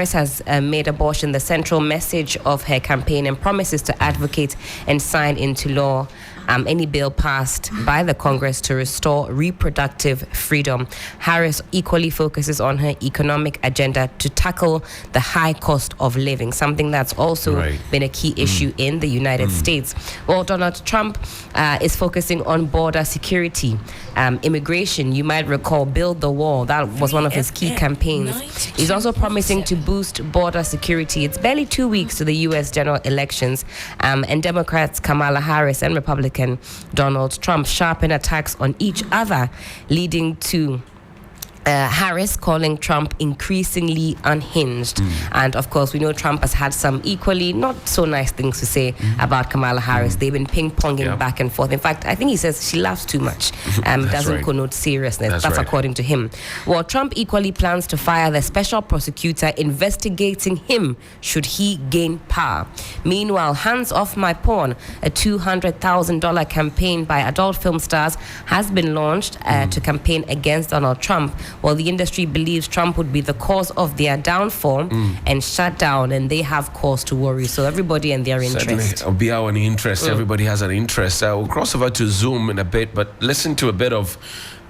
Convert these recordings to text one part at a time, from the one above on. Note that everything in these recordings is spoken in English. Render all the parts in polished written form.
Harris has made abortion the central message of her campaign and promises to advocate and sign into law any bill passed by the Congress to restore reproductive freedom. Harris equally focuses on her economic agenda to tackle the high cost of living, something that's also been a key issue in the United States. Well, Donald Trump is focusing on border security, immigration. You might recall Build the Wall. That was one of his key campaigns. He's also promising to boost border security. It's barely 2 weeks to the U.S. general elections, and Democrats Kamala Harris and Republican Donald Trump sharpen attacks on each other, leading to Harris calling Trump increasingly unhinged. And of course, we know Trump has had some equally not so nice things to say about Kamala Harris. They've been ping-ponging back and forth. In fact, I think he says she laughs too much. Doesn't connote seriousness. That's according to him. Well, Trump equally plans to fire the special prosecutor investigating him should he gain power. Meanwhile, Hands Off My Porn, a $200,000 campaign by adult film stars, has been launched to campaign against Donald Trump. Well, the industry believes Trump would be the cause of their downfall and shutdown, and they have cause to worry. So everybody and their interest. Certainly, be our interest. Everybody has an interest. We'll cross over to Zoom in a bit, but listen to a bit of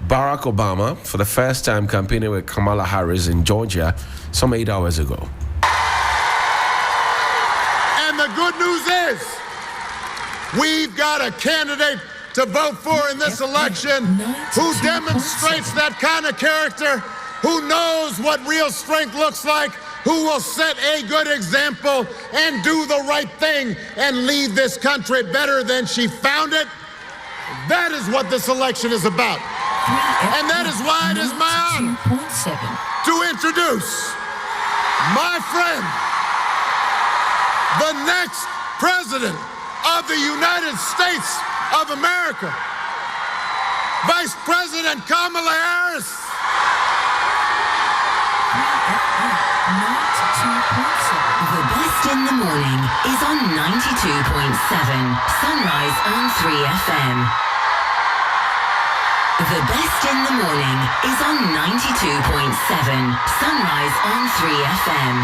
Barack Obama for the first time campaigning with Kamala Harris in Georgia some 8 hours ago. And the good news is, we've got a candidate to vote for in this election who demonstrates that kind of character, who knows what real strength looks like, who will set a good example and do the right thing and leave this country better than she found it. That is what this election is about. And that is why it is my honor to introduce my friend, the next president of the United States of America, Vice President Kamala Harris. The Best in the Morning is on 92.7 Sunrise on 3FM. The Best in the Morning is on 92.7 Sunrise on 3FM.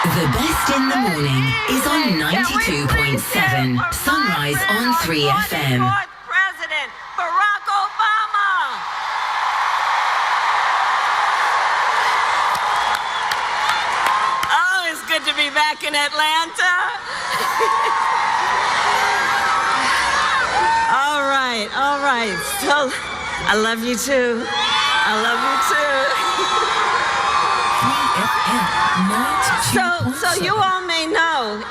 The Best in the Morning is on 92.7 Sunrise on 3FM. President Barack Obama. Oh, it's good to be back in Atlanta. All right. So, I love you too. So you all may know,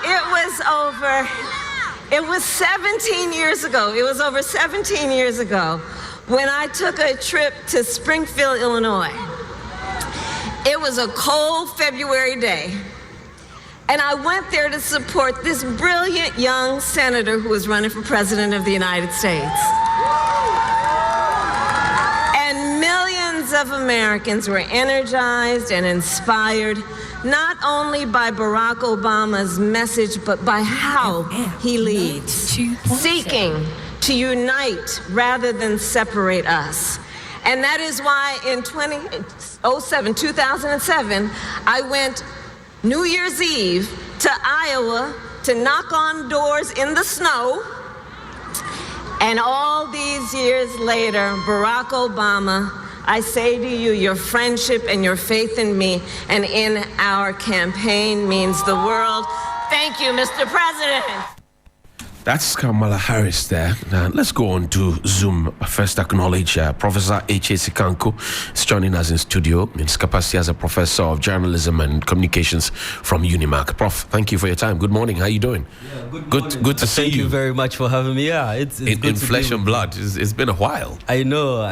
it was 17 years ago. It was over 17 years ago when I took a trip to Springfield, Illinois. It was a cold February day, and I went there to support this brilliant young senator who was running for president of the United States. And millions of Americans were energized and inspired not only by Barack Obama's message, but by how he leads, seeking to unite rather than separate us. And that is why in 2007, I went New Year's Eve to Iowa to knock on doors in the snow. And all these years later, Barack Obama, I say to you, your friendship and your faith in me and in our campaign means the world. Thank you, Mr. President. That's Kamala Harris there. Now, let's go on to Zoom. First, acknowledge Professor H.A. Sikanko is joining us in studio in his capacity as a professor of journalism and communications from Unimark. Prof, thank you for your time. Good morning. How are you doing? Yeah, good to see you. Thank you very much for having me. Yeah, it's in good flesh and blood. It's been a while. I know.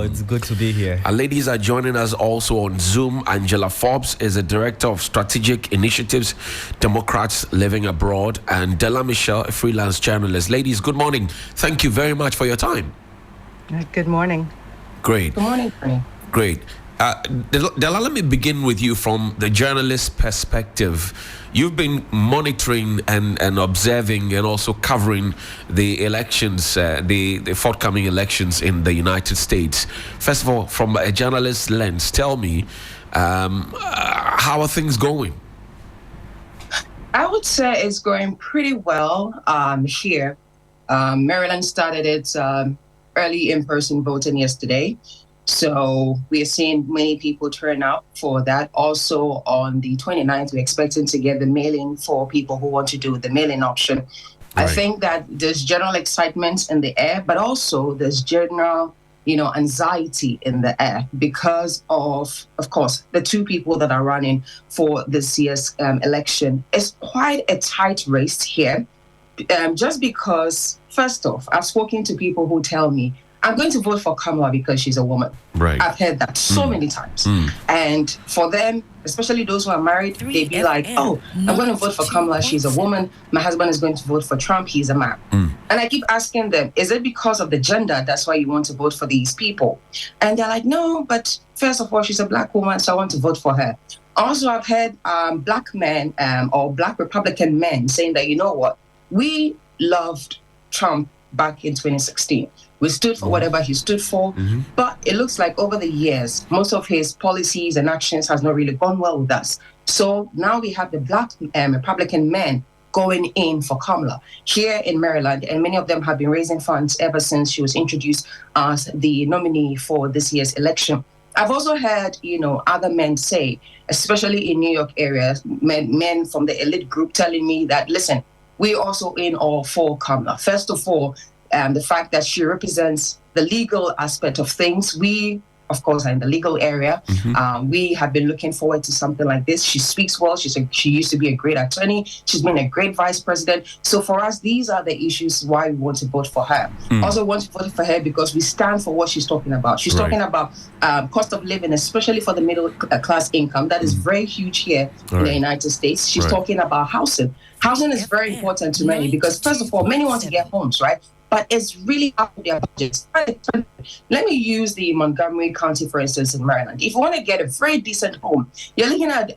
It's good to be here. Our ladies are joining us also on Zoom. Angela Forbes is the Director of Strategic Initiatives, Democrats Living Abroad, and Della Michelle, a freelance journalist. Ladies, good morning. Thank you very much for your time. Good morning. Great. Good morning, Franny. Great. Dela, let me begin with you from the journalist perspective. You've been monitoring and observing and also covering the elections, the forthcoming elections in the United States. First of all, from a journalist lens, tell me, how are things going? I would say it's going pretty well here. Maryland started its early in-person voting yesterday. So we are seeing many people turn out for that. Also on the 29th, we're expecting to get the mail-in for people who want to do the mail-in option. Right. I think that there's general excitement in the air, but also there's general, anxiety in the air because of course, the two people that are running for this year's election. It's quite a tight race here, just because, first off, I've spoken to people who tell me, I'm going to vote for Kamala because she's a woman. Right. I've heard that so many times. And for them, especially those who are married, they'd be like, oh, I'm going to vote for Kamala. She's a woman. My husband is going to vote for Trump. He's a man. And I keep asking them, is it because of the gender? That's why you want to vote for these people? And they're like, no, but first of all, she's a black woman, so I want to vote for her. Also, I've heard black men or black Republican men saying that, you know what, we loved Trump back in 2016. We stood for whatever he stood for, but it looks like over the years, most of his policies and actions has not really gone well with us. So now we have the black Republican men going in for Kamala here in Maryland, and many of them have been raising funds ever since she was introduced as the nominee for this year's election. I've also heard, other men say, especially in New York area, men from the elite group telling me that, listen, we're also in all for Kamala. First of all, the fact that she represents the legal aspect of things. We, of course, are in the legal area. We have been looking forward to something like this. She speaks well. She used to be a great attorney. She's been a great vice president. So for us, these are the issues why we want to vote for her. Also want to vote for her because we stand for what she's talking about. She's talking about cost of living, especially for the middle class income. That is very huge here in the United States. She's talking about housing. Housing is very important to many because, first of all, many want to get homes, right? But it's really up to their budgets. Let me use the Montgomery County, for instance, in Maryland. If you want to get a very decent home, you're looking at,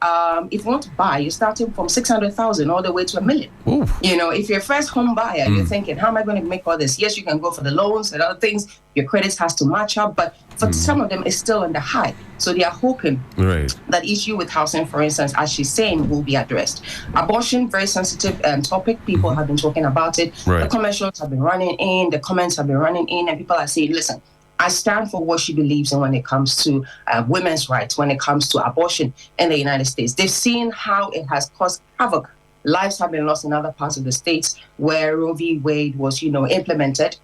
if you want to buy, you're starting from $600,000 all the way to $1 million. Ooh. If you're a first home buyer, you're thinking, how am I going to make all this? Yes, you can go for the loans and other things. Your credits has to match up, but for some of them, it's still on the high. So they are hoping that issue with housing, for instance, as she's saying, will be addressed. Abortion, very sensitive topic. People have been talking about it. The commercials have been running in, the comments have been running in, and people are saying, listen, I stand for what she believes in when it comes to women's rights, when it comes to abortion in the United States. They've seen how it has caused havoc. Lives have been lost in other parts of the states where Roe v. Wade was, implemented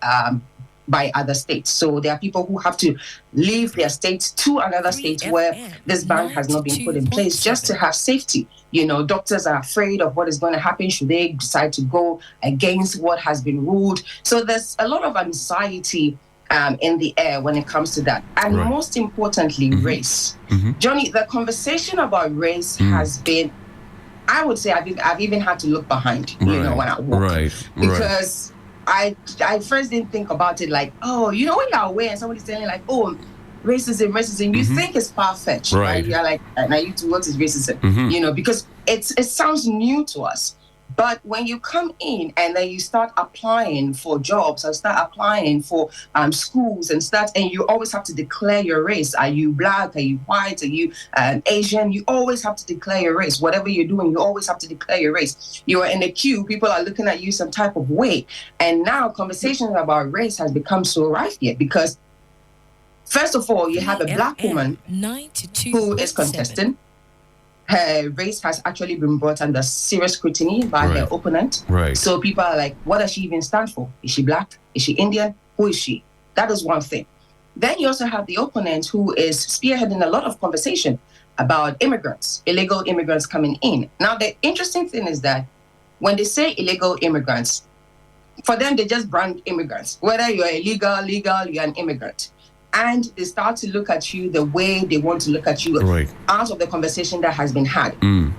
by other states. So there are people who have to leave their states to another state where this ban has not been put in place just to have safety. Doctors are afraid of what is going to happen should they decide to go against what has been ruled. So there's a lot of anxiety in the air when it comes to that. And most importantly, race. Johnny, the conversation about race has been, I would say I've even had to look behind, when I walk. Because I first didn't think about it like, when you're aware and somebody's telling you like, oh, racism, you think it's far-fetched, right? You're like, now you too, what is racism? Because it sounds new to us. But when you come in and then you start applying for jobs or start applying for schools and you always have to declare your race. Are you black? Are you white? Are you Asian? You always have to declare your race. Whatever you're doing, you always have to declare your race. You are in the queue. People are looking at you some type of way. And now conversations about race has become so rife here because, first of all, you have a black woman who is contesting. Her race has actually been brought under serious scrutiny by her opponent. So people are like, what does she even stand for? Is she black? Is she Indian? Who is she? That is one thing. Then you also have the opponent who is spearheading a lot of conversation about immigrants, illegal immigrants coming in. Now, the interesting thing is that when they say illegal immigrants, for them, they just brand immigrants. Whether you're illegal, legal, you're an immigrant. And they start to look at you the way they want to look at you out of the conversation that has been had.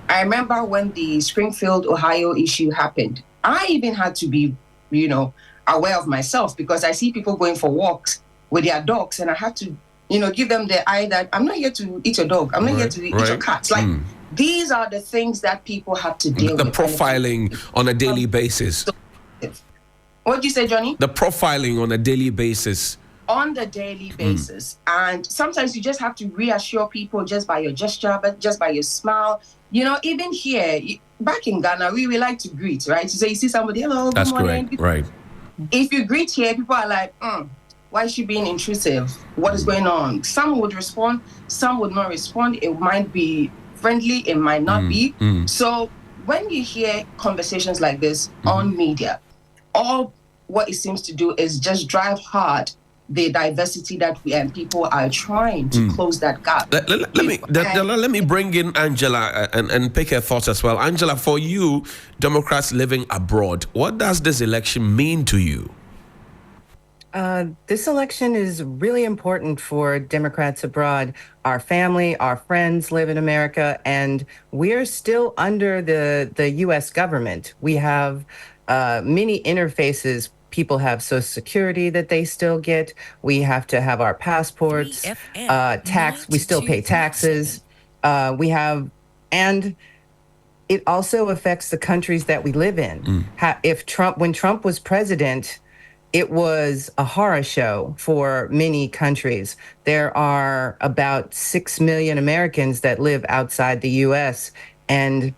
I remember when the Springfield, Ohio issue happened, I even had to be, aware of myself because I see people going for walks with their dogs and I had to, give them the eye that I'm not here to eat your dog. I'm not here to eat your cat. Like, these are the things that people have to deal with. The profiling on a daily basis. What did you say, Johnny? The profiling on a daily basis. On the daily basis. And sometimes you just have to reassure people just by your gesture, but just by your smile. Even here, back in Ghana, we like to greet, right? So you see somebody, hello, good morning. That's correct, right. If you greet here, people are like, why is she being intrusive? What is going on? Some would respond, some would not respond. It might be friendly, it might not be. So when you hear conversations like this on media, all what it seems to do is just drive hard the diversity that we and people are trying to close that gap. Let me bring in Angela and pick her thoughts as well. Angela, for you, Democrats living abroad, what does this election mean to you? This election is really important for Democrats abroad. Our family, our friends live in America, and we're still under the U.S. government. We have many interfaces. People have Social Security that they still get. We have to have our passports, tax. We still pay taxes. And it also affects the countries that we live in. When Trump was president, it was a horror show for many countries. There are about 6 million Americans that live outside the U.S., and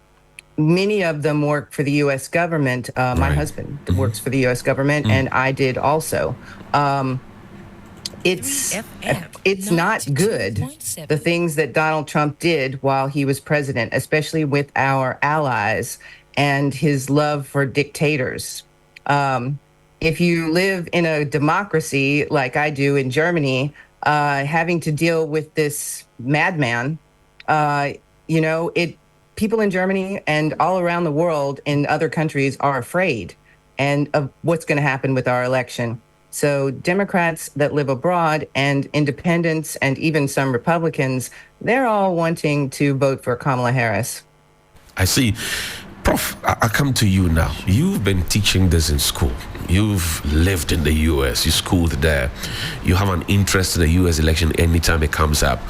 many of them work for the U.S. government. My husband works for the U.S. government, and I did also. It's not good, the things that Donald Trump did while he was president, especially with our allies and his love for dictators. If you live in a democracy like I do in Germany, having to deal with this madman, people in Germany and all around the world in other countries are afraid of what's going to happen with our election. So Democrats that live abroad and independents and even some Republicans, they're all wanting to vote for Kamala Harris. I see. Prof, I come to you now. You've been teaching this in school. You've lived in the U.S. You schooled there. You have an interest in the U.S. election anytime it comes up.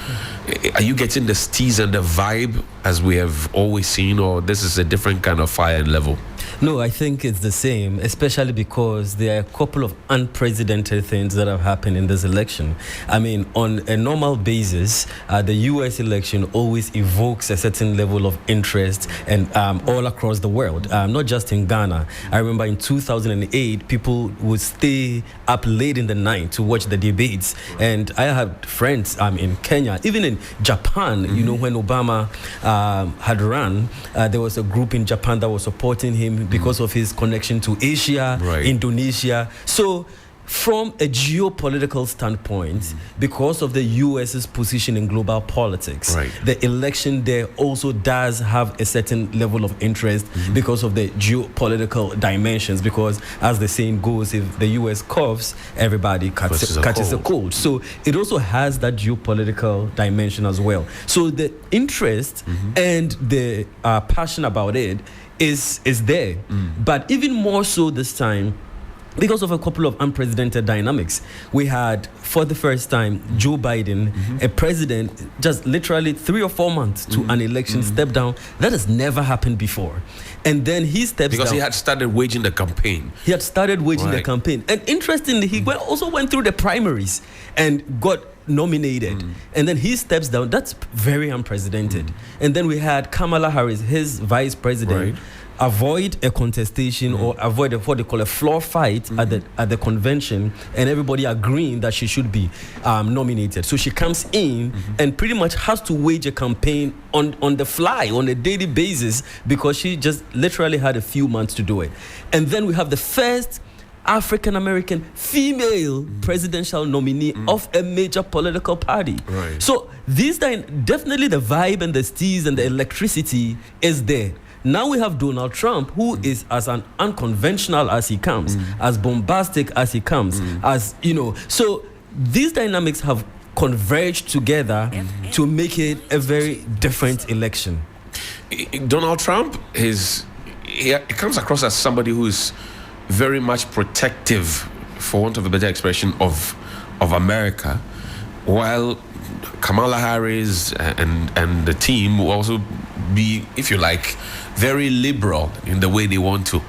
Are you getting the steez and the vibe as we have always seen, or this is a different kind of fire and level? No, I think it's the same, especially because there are a couple of unprecedented things that have happened in this election. I mean, on a normal basis, the U.S. election always evokes a certain level of interest and all across the world, not just in Ghana. I remember in 2008, people would stay up late in the night to watch the debates. And I had friends in Kenya, even in Japan, when Obama had run, there was a group in Japan that was supporting him because of his connection to Asia, Indonesia. So from a geopolitical standpoint, because of the U.S.'s position in global politics, the election there also does have a certain level of interest because of the geopolitical dimensions. Because as the saying goes, if the U.S. coughs, everybody catches a cold. So it also has that geopolitical dimension as well. So the interest and the passion about it is there. But even more so this time, because of a couple of unprecedented dynamics. We had, for the first time, Joe Biden, a president, just literally 3 or 4 months to an election, step down. That has never happened before. And then he steps down. Because he had started waging the campaign. The campaign. And interestingly, he also went through the primaries and got nominated. And then he steps down. That's very unprecedented. And then we had Kamala Harris, his vice president, avoid a contestation or avoid what they call a floor fight at the convention, and everybody agreeing that she should be nominated. So she comes in and pretty much has to wage a campaign on the fly, on a daily basis, because she just literally had a few months to do it. And then we have the first African-American female presidential nominee of a major political party. So these definitely the vibe and the steez and the electricity is there. Now we have Donald Trump, who is as unconventional as he comes, as bombastic as he comes, So these dynamics have converged together to make it a very different election. Donald Trump he comes across as somebody who is very much protective, for want of a better expression, of America. while Kamala Harris and the team will also be, if you like, very liberal in the way they want to.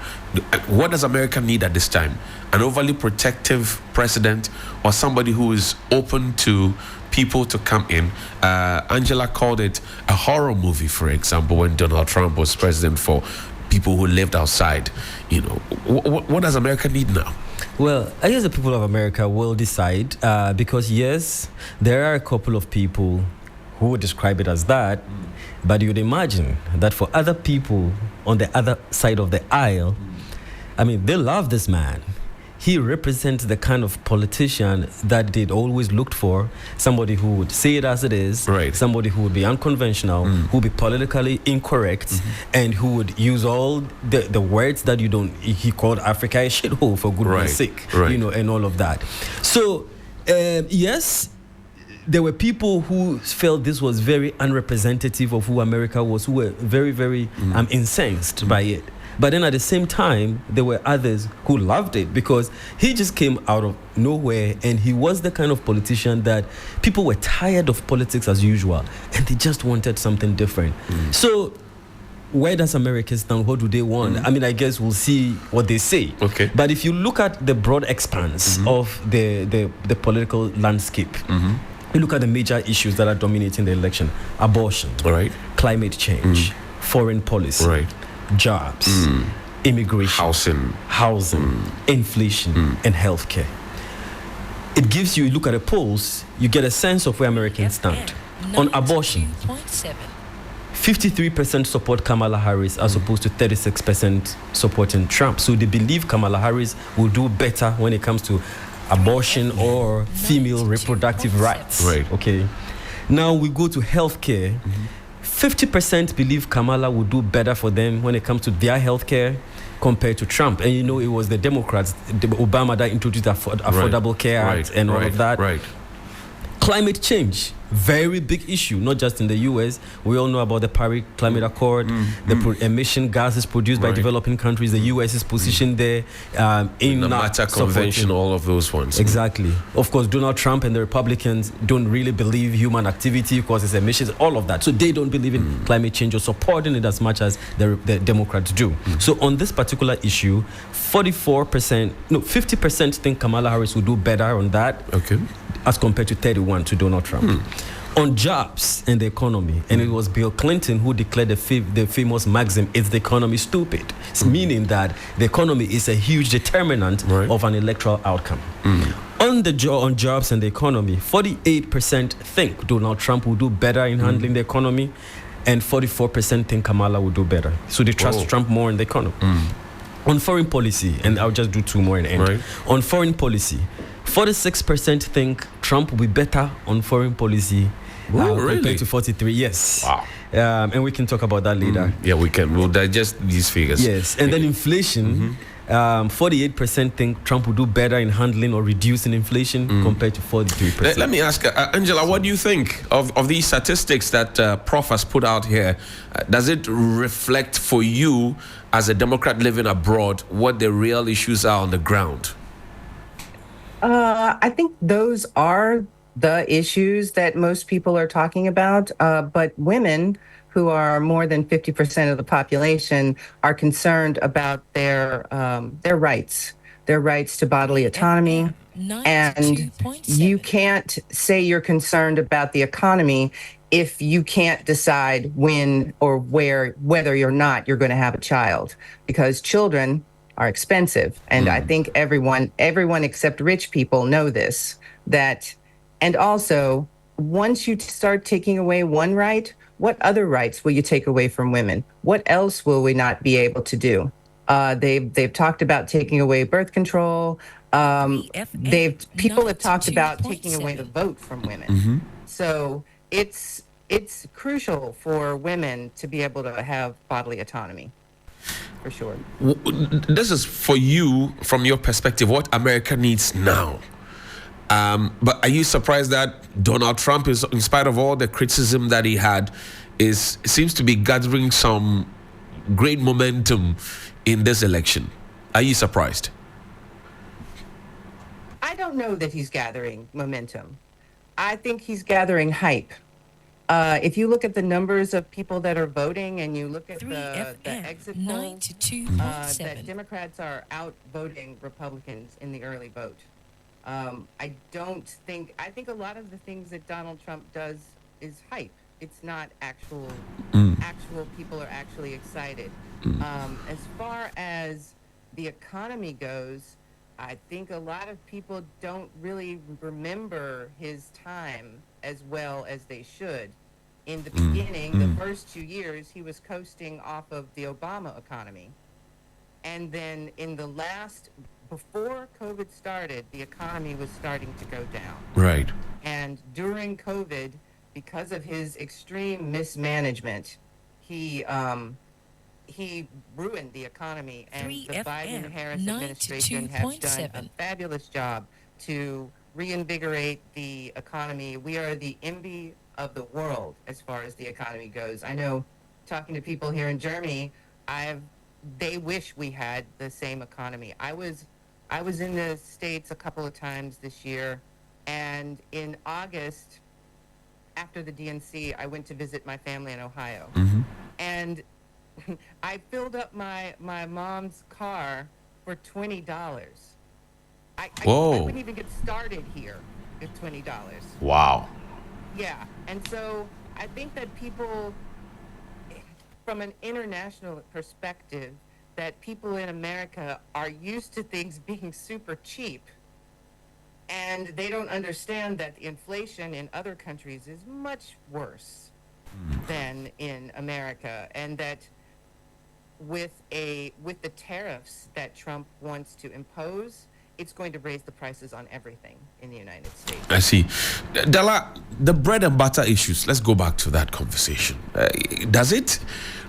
What does America need at this time? An overly protective president, or somebody who is open to people to come in? Angela called it a horror movie, for example, when Donald Trump was president, for people who lived outside. You know, what does America need now? Well, I guess the people of America will decide, because yes, there are a couple of people who would describe it as that, but you'd imagine that for other people on the other side of the aisle, I mean, they love this man. He represents the kind of politician that they'd always looked for, somebody who would say it as it is, right. Somebody who would be unconventional, who would be politically incorrect, and who would use all the words that you don't, he called Africa a shithole, for goodness sake, you know, and all of that. So, yes, there were people who felt this was very unrepresentative of who America was, who were very, very incensed by it. But then at the same time, there were others who loved it, because he just came out of nowhere, and he was the kind of politician that people were tired of politics as usual, and they just wanted something different. So where does America stand? What do they want? I mean, I guess we'll see what they say. Okay. But if you look at the broad expanse of the political landscape, you look at the major issues that are dominating the election: abortion, climate change, foreign policy, jobs, immigration, housing, inflation, and healthcare. It gives you, look at the polls, you get a sense of where Americans stand. On abortion, 53% support Kamala Harris as opposed to 36% supporting Trump. So they believe Kamala Harris will do better when it comes to abortion or female reproductive rights. Okay. Now we go to healthcare. 50% believe Kamala would do better for them when it comes to their healthcare compared to Trump. And you know, it was the Democrats, Obama, that introduced the Affordable Care Act and all of that. Climate change, very big issue, not just in the U.S. We all know about the Paris Climate Accord, the emission gases produced by developing countries. The U.S.'s position there in the Matter Convention, all of those ones. Exactly. Of course, Donald Trump and the Republicans don't really believe human activity causes emissions, all of that. So they don't believe in climate change or supporting it as much as the Democrats do. So on this particular issue, 50% think Kamala Harris will do better on that. As compared to 31 to Donald Trump. On jobs and the economy, and it was Bill Clinton who declared the famous maxim, "Is the economy stupid?" Meaning that the economy is a huge determinant of an electoral outcome. On jobs and the economy, 48% think Donald Trump will do better in handling the economy, and 44% think Kamala will do better. So they trust Trump more in the economy. On foreign policy, and I'll just do two more in the end. On foreign policy, 46% think Trump will be better on foreign policy compared to 43. Yes. Wow. And we can talk about that later. Yeah, we can. We'll digest these figures. Yes. And then inflation, 48% think Trump will do better in handling or reducing inflation compared to 43%. Let me ask, Angela, what do you think of these statistics that Prof has put out here? Does it reflect for you, as a Democrat living abroad, what the real issues are on the ground? I think those are the issues that most people are talking about. But women, who are more than 50% of the population, are concerned about their rights to bodily autonomy. And you can't say you're concerned about the economy if you can't decide when or whether or not you're going to have a child, because children are expensive. And I think everyone except rich people know this, and also, once you start taking away one right, what other rights will you take away from women? What else will we not be able to do? They've talked about taking away birth control. People have talked about taking away the vote from women. So it's crucial for women to be able to have bodily autonomy. For sure. This is for you, from your perspective, what America needs now. But are you surprised that Donald Trump, is, in spite of all the criticism that he had, seems to be gathering some great momentum in this election? Are you surprised? I don't know that he's gathering momentum. I think he's gathering hype. If you look at the numbers of people that are voting and you look at the exit polls, that Democrats are outvoting Republicans in the early vote. I think a lot of the things that Donald Trump does is hype. It's not actual people are actually excited. As far as the economy goes, I think a lot of people don't really remember his time as well as they should. In the beginning, the first 2 years, he was coasting off of the Obama economy. And then before COVID started, the economy was starting to go down. Right. And during COVID, because of his extreme mismanagement, he ruined the economy. And the Biden-Harris administration has done a fabulous job to reinvigorate the economy. We are the envy of the world as far as the economy goes. I know, talking to people here in Germany, they wish we had the same economy. I was in the States a couple of times this year, and in August, after the DNC, I went to visit my family in Ohio. And I filled up my mom's car for $20. I wouldn't even get started here with $20. Wow. Yeah, and so I think that people, from an international perspective, that people in America are used to things being super cheap, and they don't understand that the inflation in other countries is much worse than in America, and that with the tariffs that Trump wants to impose, it's going to raise the prices on everything in the United States. I see. Della, the bread and butter issues, let's go back to that conversation. Does it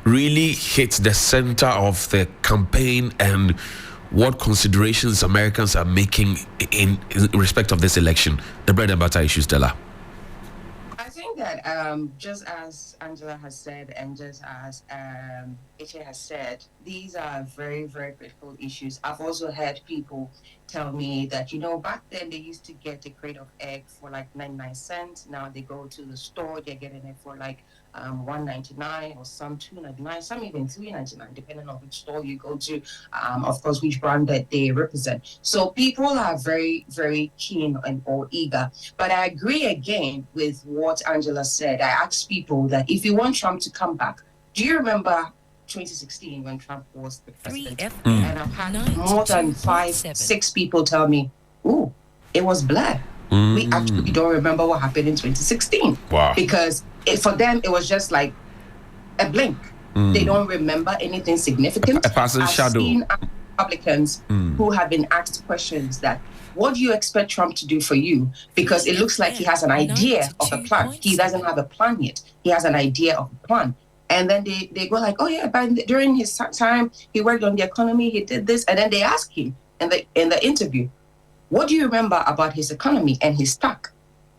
really hit the center of the campaign and what considerations Americans are making in respect of this election? The bread and butter issues, Della. I think that just as Angela has said, and just as Iche has said, these are very, very critical issues. I've also heard people tell me that, back then they used to get a crate of eggs for like 99 cents. Now they go to the store, they're getting it for like $1.99 or some $2.99, some even $3.99, depending on which store you go to, of course, which brand that they represent. So people are very, very keen or eager. But I agree again with what Angela said. I asked people that if you want Trump to come back, do you remember 2016 when Trump was the president? And I've had more than 5-6 people tell me, "Ooh, it was Blair." We actually don't remember what happened in 2016. Wow. Because for them, it was just like a blink. They don't remember anything significant. A passing shadow. I've seen Republicans who have been asked questions that, what do you expect Trump to do for you? Because it looks like he has an idea of a plan. He doesn't have a plan yet. He has an idea of a plan. And then they go like, oh yeah, but during his time, he worked on the economy, he did this. And then they ask him in the interview, what do you remember about his economy? And he's stuck.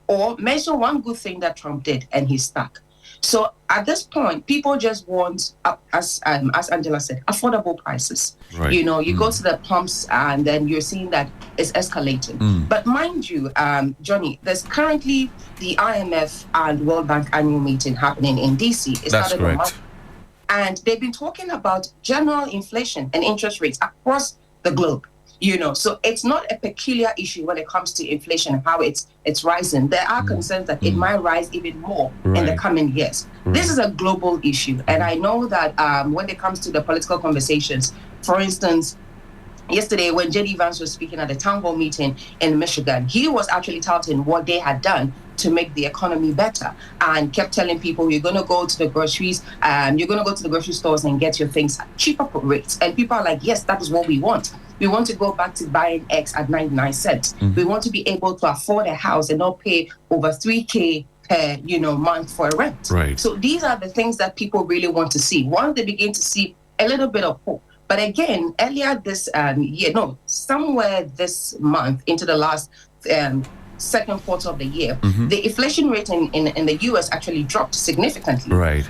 Or mention one good thing that Trump did and he's stuck. So at this point, people just want, as Angela said, affordable prices. Right. You go to the pumps and then you're seeing that it's escalating. But mind you, Johnny, there's currently the IMF and World Bank annual meeting happening in DC. That's correct. And they've been talking about general inflation and interest rates across the globe. So it's not a peculiar issue when it comes to inflation and how it's rising. There are concerns that it might rise even more in the coming years. This is a global issue. And I know that when it comes to the political conversations, for instance, yesterday when J.D. Vance was speaking at the town hall meeting in Michigan, he was actually touting what they had done to make the economy better and kept telling people, you're going to go to the groceries, you're going to go to the grocery stores and get your things at cheaper rates. And people are like, yes, that is what we want. We want to go back to buying eggs at 99 cents. We want to be able to afford a house and not pay over $3,000 per month for a rent. Right. So these are the things that people really want to see. Once they begin to see a little bit of hope. But again, earlier this somewhere this month into the last second quarter of the year, the inflation rate in the US actually dropped significantly. Right.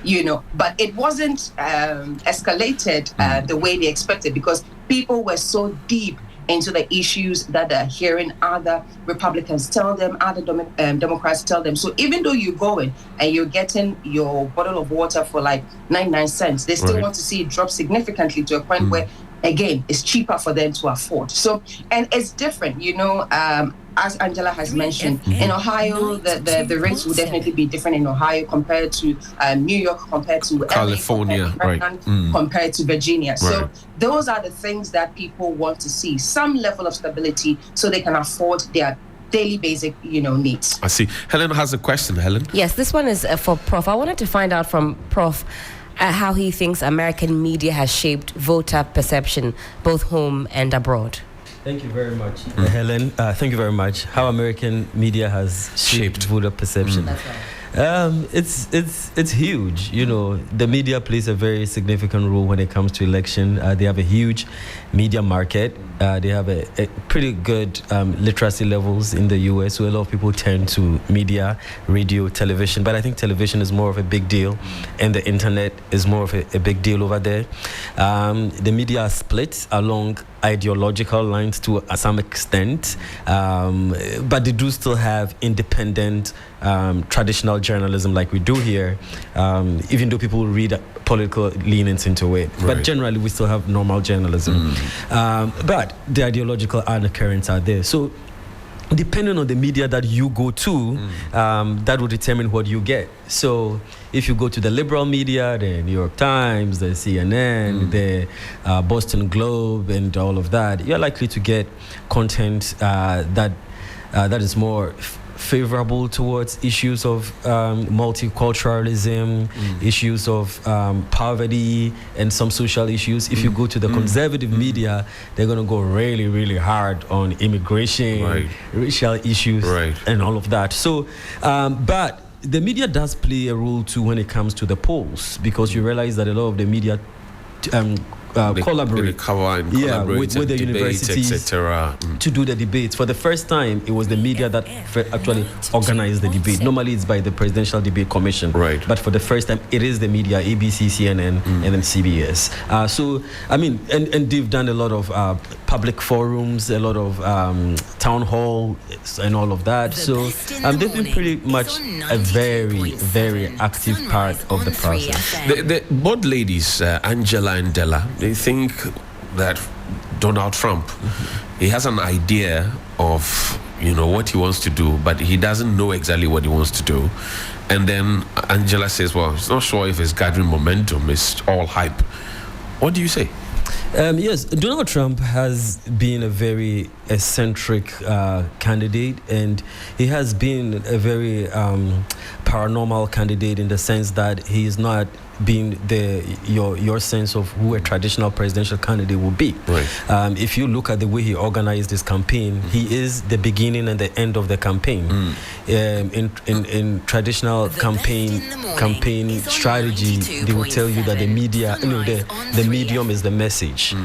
But it wasn't escalated the way they expected because people were so deep into the issues that they're hearing other Republicans tell them, other Democrats tell them. So even though you're going and you're getting your bottle of water for like 99 cents, they still want to see it drop significantly to a point where, again, it's cheaper for them to afford. So, and it's different, as Angela has mentioned, in Ohio, the rates will definitely be different in Ohio compared to New York, compared to California, LA, compared to Maryland, compared to Virginia. So those are the things that people want to see, some level of stability so they can afford their daily basic, needs. I see. Helen has a question. Helen? Yes, this one is for Prof. I wanted to find out from Prof. How he thinks American media has shaped voter perception, both home and abroad. Thank you very much, Helen. Thank you very much. How American media has shaped voter perception. That's right. It's huge. The media plays a very significant role when it comes to election. They have a huge media market. They have a pretty good literacy levels in the U.S. So a lot of people turn to media, radio, television. But I think television is more of a big deal, and the internet is more of a big deal over there. The media are split along ideological lines to some extent, but they do still have independent traditional journalism like we do here, even though people read political leanings into it. But generally, we still have normal journalism. But the ideological undercurrents are there. So depending on the media that you go to, that will determine what you get. So if you go to the liberal media, the New York Times, the CNN, the Boston Globe, and all of that, you're likely to get content that is more favorable towards issues of multiculturalism, issues of poverty, and some social issues. If you go to the conservative media, they're going to go really, really hard on immigration, racial issues, and all of that. So, but the media does play a role too when it comes to the polls, because you realize that a lot of the media collaborate with the universities, etc. to do the debates. For the first time, it was the media that actually organized the debate. Normally, it's by the Presidential Debate Commission. But for the first time, it is the media, ABC, CNN, and then CBS. So, I mean, and they've done a lot of public forums, a lot of town hall, and all of that. So, they've been pretty much a very, very active part of the process. Both ladies, Angela and Della, they think that Donald Trump, he has an idea of what he wants to do, but he doesn't know exactly what he wants to do. And then Angela says, well, he's not sure if it's gathering momentum, it's all hype. What do you say? Yes, Donald Trump has been a very eccentric candidate, and he has been a very paranormal candidate in the sense that he is not being your sense of who a traditional presidential candidate would be. If you look at the way he organized his campaign, he is the beginning and the end of the campaign. In traditional campaign strategy, they will tell you that the media, the medium is the message.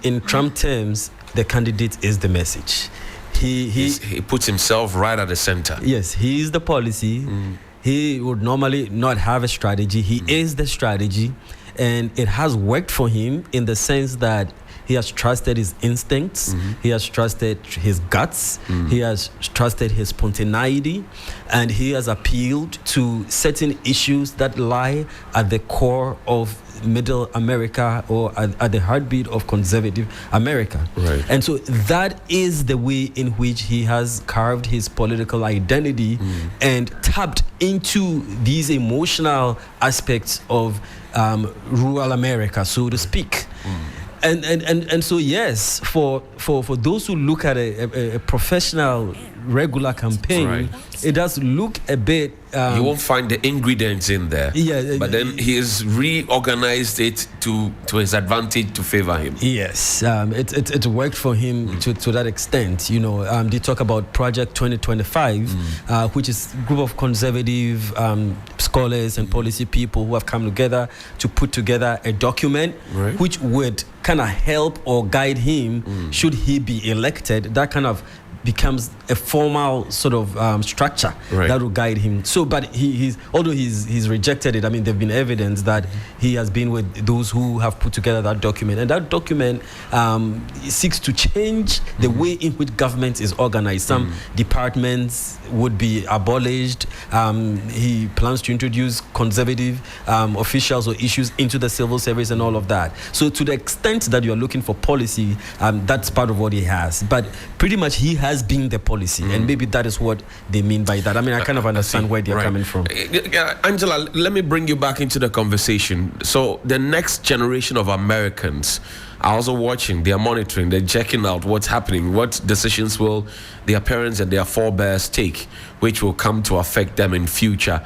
In Trump terms, the candidate is the message. He puts himself right at the center. Yes, he is the policy. He would normally not have a strategy. He is the strategy, and it has worked for him in the sense that he has trusted his instincts, he has trusted his guts, he has trusted his spontaneity, and he has appealed to certain issues that lie at the core of middle America, or at the heartbeat of conservative America. And so that is the way in which he has carved his political identity and tapped into these emotional aspects of rural America, so to speak. And so yes, for those who look at a professional regular campaign, it does look a bit you won't find the ingredients in there, but then he has reorganized it to his advantage to favor him. Yes, it worked for him to that extent. They talk about Project 2025, which is a group of conservative scholars and policy people who have come together to put together a document which would kind of help or guide him should he be elected. That kind of becomes a formal sort of structure that will guide him. So, but he's although he's rejected it. I mean, there've been evidence that he has been with those who have put together that document, and that document seeks to change the way in which government is organized. Some departments would be abolished. He plans to introduce conservative officials or issues into the civil service and all of that. So, to the extent that you're looking for policy, that's part of what he has. But pretty much he has been the policy, and maybe that is what they mean by that. I mean, I kind of understand where they're coming from. Angela, let me bring you back into the conversation. So the next generation of Americans are also watching, they are monitoring, they're checking out what's happening, what decisions will their parents and their forebears take, which will come to affect them in future.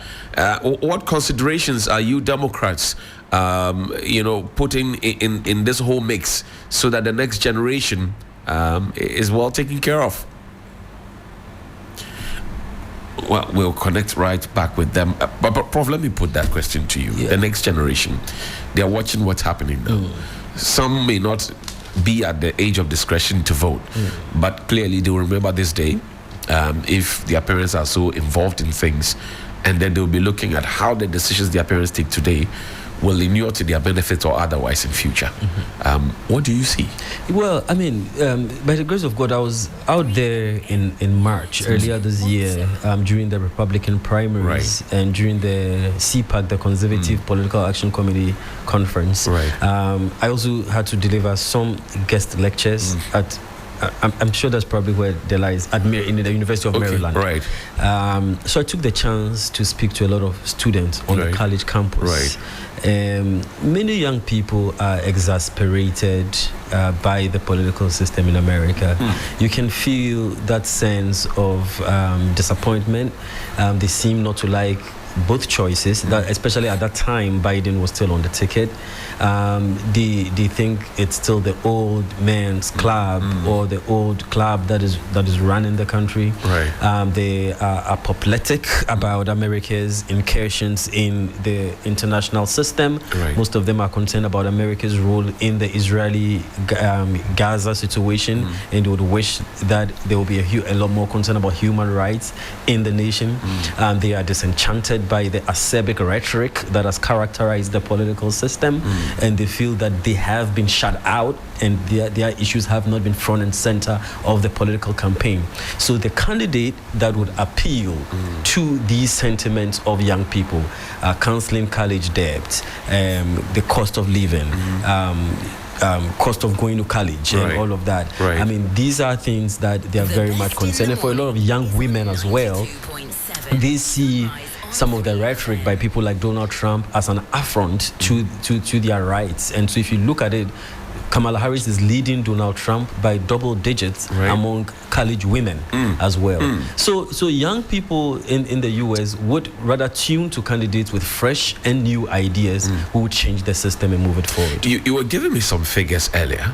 What considerations are you Democrats putting in this whole mix so that the next generation is well taken care of? Well, we'll connect right back with them. But Prof, let me put that question to you. Yeah. The next generation, they're watching what's happening now. Some may not be at the age of discretion to vote, but clearly they will remember this day if their parents are so involved in things, and then they'll be looking at how the decisions their parents take today will inure to their benefit or otherwise in future. What do you see? Well, I mean, by the grace of God, I was out there in March earlier this year during the Republican primaries and during the CPAC, the Conservative Political Action Committee conference. I also had to deliver some guest lectures at I'm sure that's probably where the lies in the University of Maryland. So I took the chance to speak to a lot of students on the college campus. Many young people are exasperated by the political system in America. You can feel that sense of disappointment. They seem not to like both choices, that especially at that time Biden was still on the ticket. They think it's still the old man's club or the old club that is running the country. They are apoplectic about America's incursions in the international system. Most of them are concerned about America's role in the Israeli Gaza situation, and they would wish that there will be a lot more concern about human rights in the nation. They are disenchanted by the acerbic rhetoric that has characterized the political system, and they feel that they have been shut out and their issues have not been front and center of the political campaign. So the candidate that would appeal to these sentiments of young people, cancelling college debt, the cost of living, cost of going to college and all of that. I mean, these are things that they are very much concerned. And for a lot of young women as well, they see some of the rhetoric by people like Donald Trump as an affront to their rights. And so if you look at it, Kamala Harris is leading Donald Trump by double digits among college women as well. So young people in the U.S. would rather tune to candidates with fresh and new ideas who would change the system and move it forward. You were giving me some figures earlier,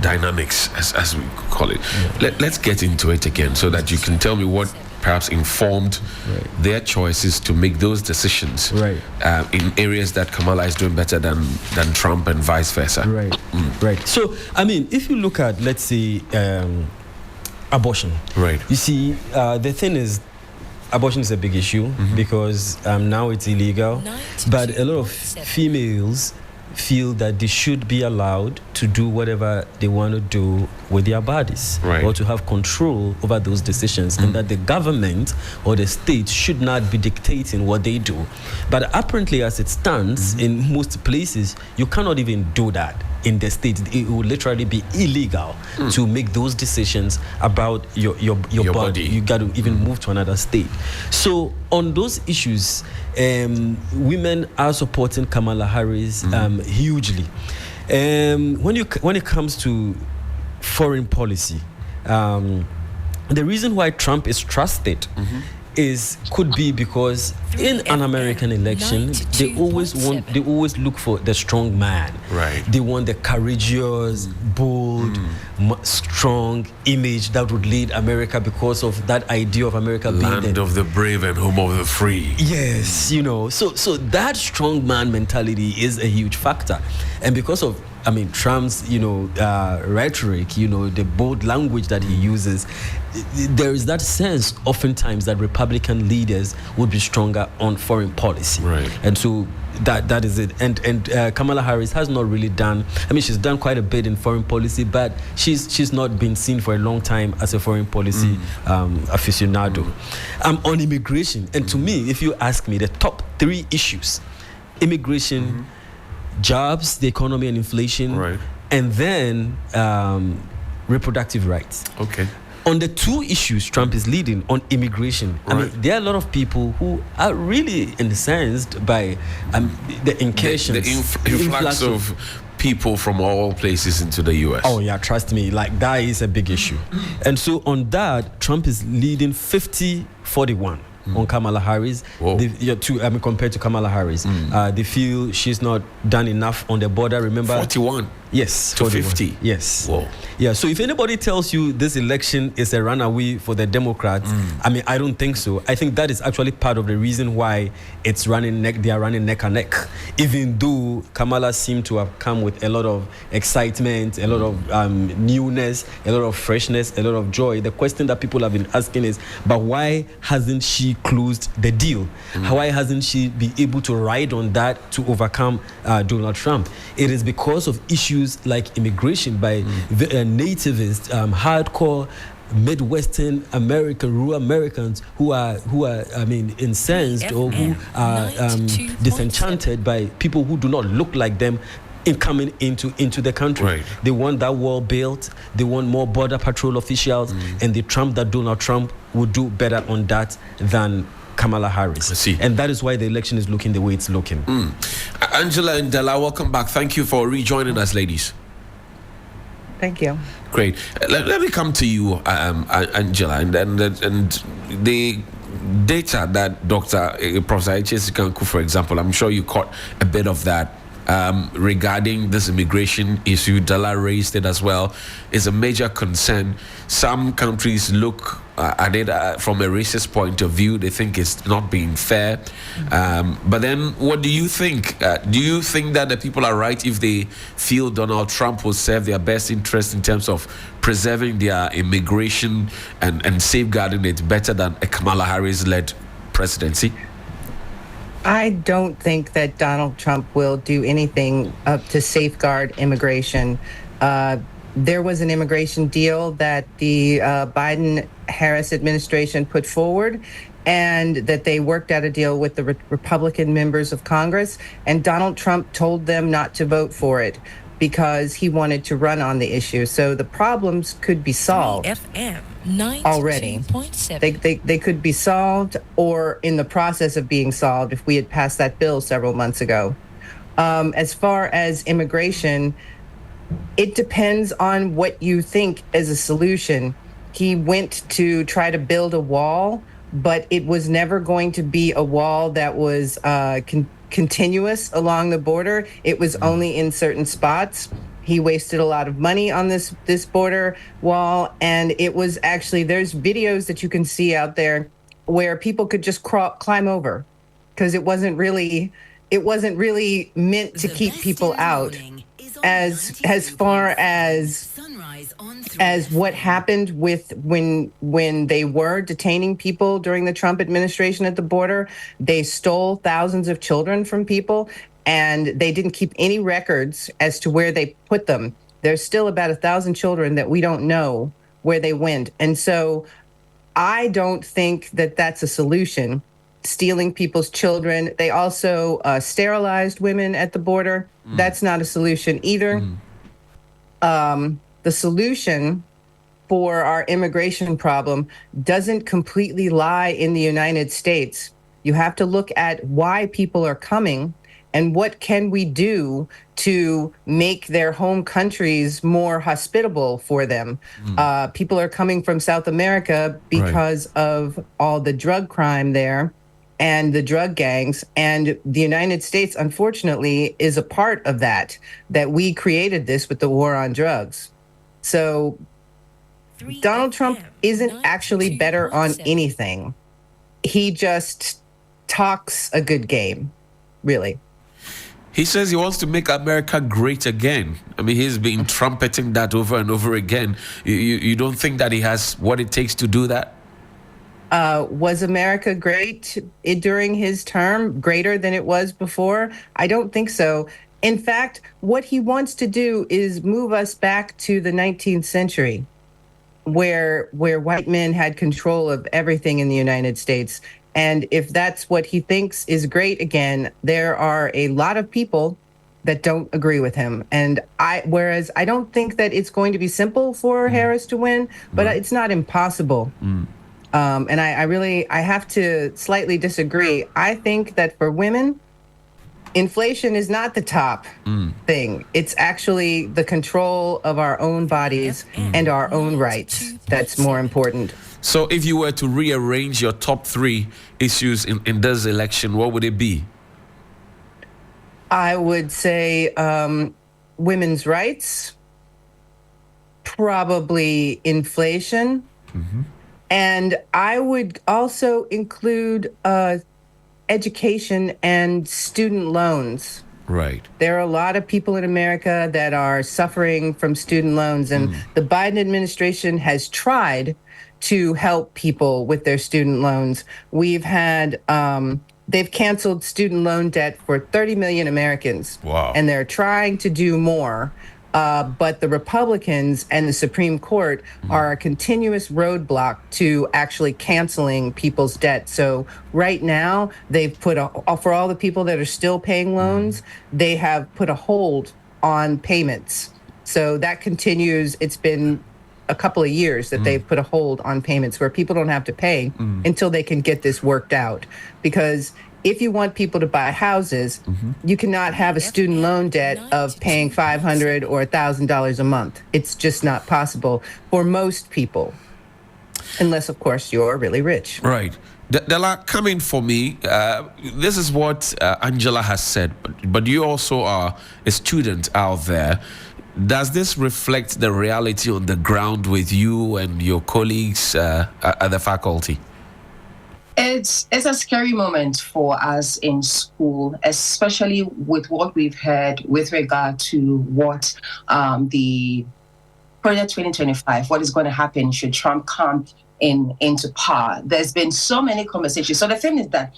dynamics as we call it. Let's get into it again so that you can tell me what perhaps informed their choices to make those decisions in areas that Kamala is doing better than Trump and vice versa. So, I mean, if you look at, let's say, abortion, you see, the thing is, abortion is a big issue because now it's illegal, but a lot of females feel that they should be allowed to do whatever they want to do with their bodies or to have control over those decisions, and that the government or the state should not be dictating what they do. But apparently, as it stands, in most places, you cannot even do that. In the state, it would literally be illegal to make those decisions about your body. You got to even move to another state. So on those issues, women are supporting Kamala Harris hugely. When it comes to foreign policy, the reason why Trump is trusted could be because in an American election, they always look for the strong man. They want the courageous, bold, strong image that would lead America because of that idea of America being land of the brave and home of the free. Yes, so that strong man mentality is a huge factor. And because of I mean, Trump's, rhetoric, the bold language that he uses, there is that sense oftentimes that Republican leaders would be stronger on foreign policy. Right. And so that is it. And Kamala Harris has not really done, she's done quite a bit in foreign policy, but she's not been seen for a long time as a foreign policy aficionado. On immigration, and to me, if you ask me, the top 3 issues: immigration, jobs, the economy and inflation, right, and then reproductive rights. Okay. On the 2 issues Trump is leading on immigration, right, there are a lot of people who are really incensed by the incursions, the influx of people from all places into the U.S. Oh yeah, trust me, that is a big issue. And so on that, Trump is leading 50-41 on Kamala Harris. Compared to Kamala Harris, they feel she's not done enough on the border. Remember, 41. Yes, to 41. 50. Yes. Whoa. Yeah. So if anybody tells you this election is a runaway for the Democrats, I don't think so. I think that is actually part of the reason why they are running neck and neck. Even though Kamala seemed to have come with a lot of excitement, a lot of newness, a lot of freshness, a lot of joy. The question that people have been asking is, but why hasn't she closed the deal? Why hasn't she been able to ride on that to overcome Donald Trump? It is because of issues like immigration by nativist, hardcore Midwestern rural Americans who are incensed or who are disenchanted by people who do not look like them coming into the country. Right. They want that wall built. They want more border patrol officials, and they trump that Donald Trump would do better on that than Kamala Harris. I see. And that is why the election is looking the way it's looking. Angela and Della, welcome back. Thank you for rejoining us, ladies. Thank you. Great. Let me come to you, Angela, and the data that Professor H.S. Kanku, for example, I'm sure you caught a bit of that. Regarding this immigration issue, Della raised it as well, is a major concern. Some countries look at it from a racist point of view. They think it's not being fair. But then what do you think? Do you think that the people are right if they feel Donald Trump will serve their best interest in terms of preserving their immigration and safeguarding it better than a Kamala Harris-led presidency? I don't think that Donald Trump will do anything to safeguard immigration. There was an immigration deal that the Biden-Harris administration put forward, and that they worked out a deal with the Republican members of Congress, and Donald Trump told them not to vote for it because he wanted to run on the issue. So the problems could be solved. Already. They could be solved or in the process of being solved if we had passed that bill several months ago. As far as immigration, it depends on what you think is a solution. He went to try to build a wall, but it was never going to be a wall that was continuous along the border. It was only in certain spots. He wasted a lot of money on this border wall, and it was actually, there's videos that you can see out there where people could just climb over, because it wasn't really meant to keep people out. As far as what happened with when they were detaining people during the Trump administration at the border, they stole thousands of children from people, and they didn't keep any records as to where they put them. There's still about 1,000 children that we don't know where they went. And so I don't think that that's a solution, stealing people's children. They also sterilized women at the border. That's not a solution either. The solution for our immigration problem doesn't completely lie in the United States. You have to look at why people are coming and what can we do to make their home countries more hospitable for them. People are coming from South America because of all the drug crime there and the drug gangs. And the United States, unfortunately, is a part of that we created this with the war on drugs. So Donald Trump isn't actually better on anything. He just talks a good game, really. He says he wants to make America great again. I mean, he's been trumpeting that over and over again. You don't think that he has what it takes to do that? Was America great during his term, greater than it was before? I don't think so. In fact, what he wants to do is move us back to the 19th century, where white men had control of everything in the United States. And if that's what he thinks is great again, there are a lot of people that don't agree with him. And whereas I don't think that it's going to be simple for Harris to win, but it's not impossible. And I have to slightly disagree. I think that for women, inflation is not the top thing. It's actually the control of our own bodies and our own rights that's more important. So if you were to rearrange your top 3 issues in this election, what would it be? I would say women's rights, probably inflation, and I would also include education and student loans. Right. There are a lot of people in America that are suffering from student loans, and the Biden administration has tried to help people with their student loans. We've had, they've canceled student loan debt for 30 million Americans. Wow. And they're trying to do more. But the Republicans and the Supreme Court are a continuous roadblock to actually canceling people's debt. So right now, they've put for all the people that are still paying loans, they have put a hold on payments. So that continues. It's been a couple of years that they've put a hold on payments where people don't have to pay until they can get this worked out. Because if you want people to buy houses, you cannot have a student loan debt of paying $500 or $1,000 a month. It's just not possible for most people, unless, of course, you're really rich. Right. Della, coming for me, this is what Angela has said, but you also are a student out there. Does this reflect the reality on the ground with you and your colleagues at the faculty? It's a scary moment for us in school, especially with what we've heard with regard to what the Project 2025, what is going to happen should Trump come into power. There's been so many conversations. So the thing is that,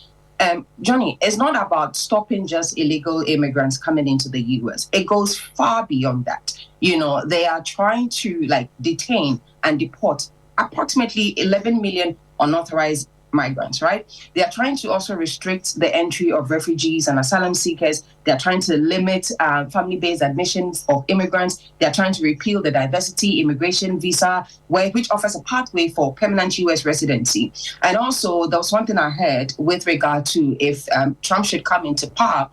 Johnny, it's not about stopping just illegal immigrants coming into the U.S. It goes far beyond that. You know, they are trying to detain and deport approximately 11 million unauthorized migrants, right? They are trying to also restrict the entry of refugees and asylum seekers. They are trying to limit family-based admissions of immigrants. They are trying to repeal the diversity immigration visa, which offers a pathway for permanent U.S. residency. And also, there was one thing I heard with regard to if Trump should come into power.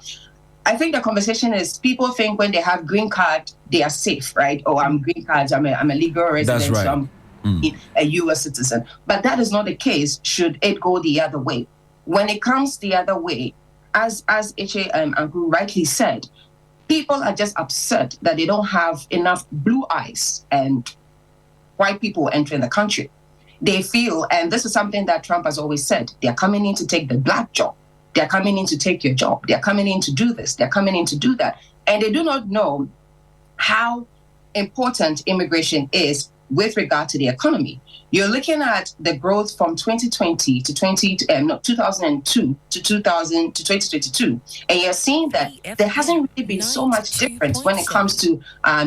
I think the conversation is people think when they have green card, they are safe, right? Oh, I'm green card, I'm a legal resident. That's right. So I'm a U.S. citizen. But that is not the case should it go the other way. When it comes the other way, as H.A. Anku rightly said, people are just upset that they don't have enough blue eyes and white people entering the country. They feel, and this is something that Trump has always said, they're coming in to take the black job. They're coming in to take your job. They're coming in to do this. They're coming in to do that. And they do not know how important immigration is with regard to the economy. You're looking at the growth from 2020 to 2002 to 2022, and you're seeing that there hasn't really been so much difference when it comes to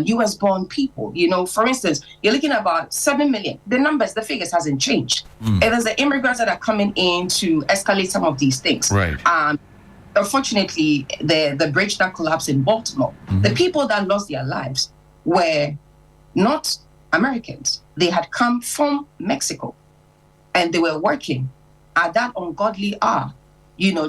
U.S.-born people. You know, for instance, you're looking at about 7 million. The figures hasn't changed. And there's the immigrants that are coming in to escalate some of these things. Right. Unfortunately, the bridge that collapsed in Baltimore, the people that lost their lives were not Americans. They had come from Mexico and they were working at that ungodly hour,